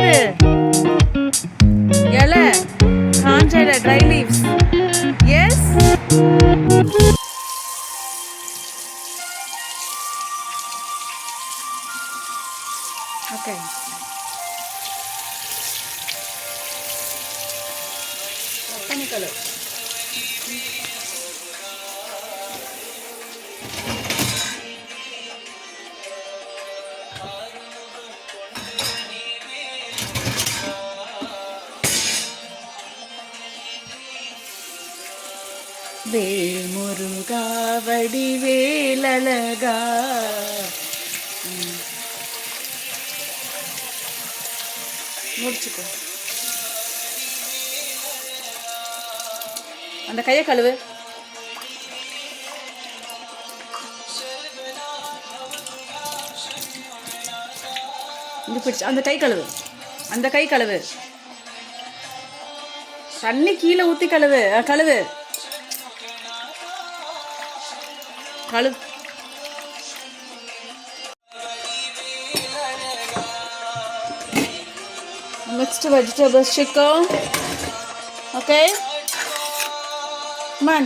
என்னது இலை காஞ்ச இலை ட்ரை லீவ்ஸ் எஸ் ஓகே தண்ணி கலர் வேல் முருகா வடிவேலழகா முடிச்சுக்கோ அந்த கையை கழுவு இங்க பிடிச்சு அந்த கை கழுவு அந்த கை கழுவு தண்ணி கீழே ஊற்றி கழுவு கழுவு கழுவு mixed vegetables chicken okay come on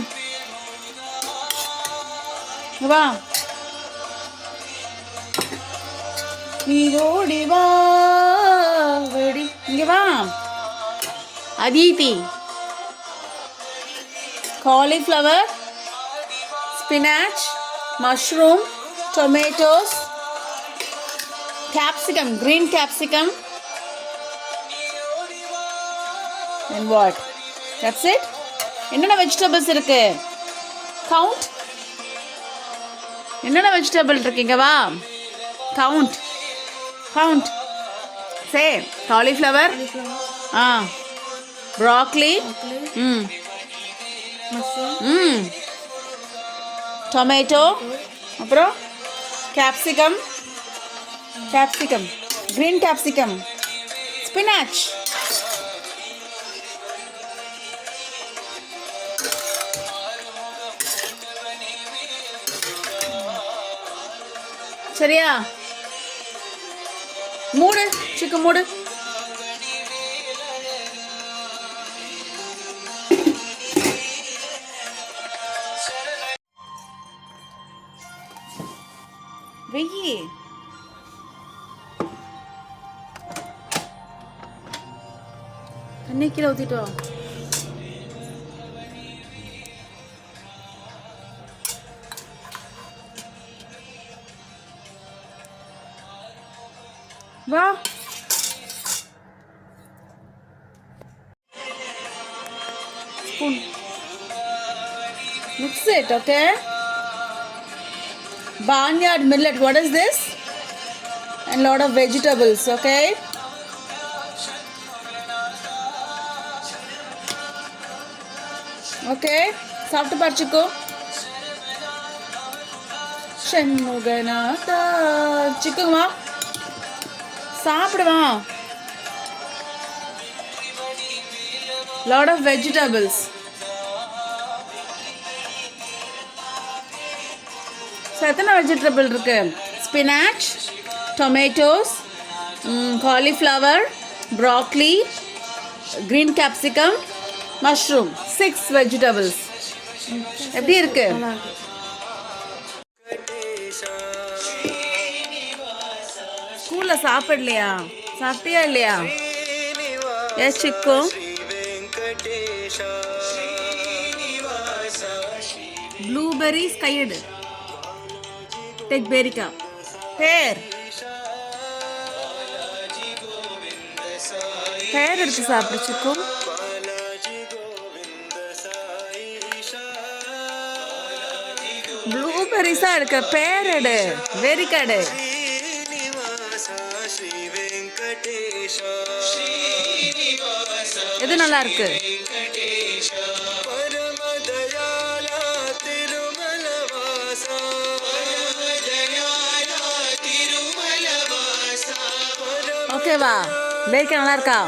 வா நீ ஓடி வா வெடி இங்க வா Aditi cauliflower spinach mushroom tomatoes capsicum green capsicum and what that's it என்னென்ன வெஜிடபிள்ஸ் இருக்கு கவுண்ட் என்னென்ன வெஜிடபிள் இருக்கீங்க வா கவுண்ட் கவுண்ட் சே காலிஃப்ளவர் ப்ராக்லி டொமேட்டோ அப்புறம் capsicum capsicum green capsicum spinach சரியா மூடு சிக்கு மூடு வெய்யி தண்ணி கீழே ஊத்திட்டோம் வா spoon mix it okay barnyard millet what is this and lot of vegetables okay okay சாப்பிட்டு பார்த்துக்கோ ஷண்முகநாதா சிக்குமா சாப்பிடுவான் lot of vegetables எத்தனை வெஜிடபிள் இருக்கு spinach tomatoes cauliflower ப்ராக்லி green capsicum mushroom 6 vegetables எப்படி இருக்கு ஸ்கூல்ல சாப்பிடலையா சாப்பிட்டியா இல்லையா எஸ் சிக்கு blueberries கையெடு டேக் பேரிக்கா பேர் பேர் எடுத்து சாப்பிடு சிக்கு ப்ளூபெரிஸா இருக்க பேர் எடு வெரிக்காடு எது நல்லா இருக்கு ஓகேவா பேரிக்கா நல்லா இருக்கா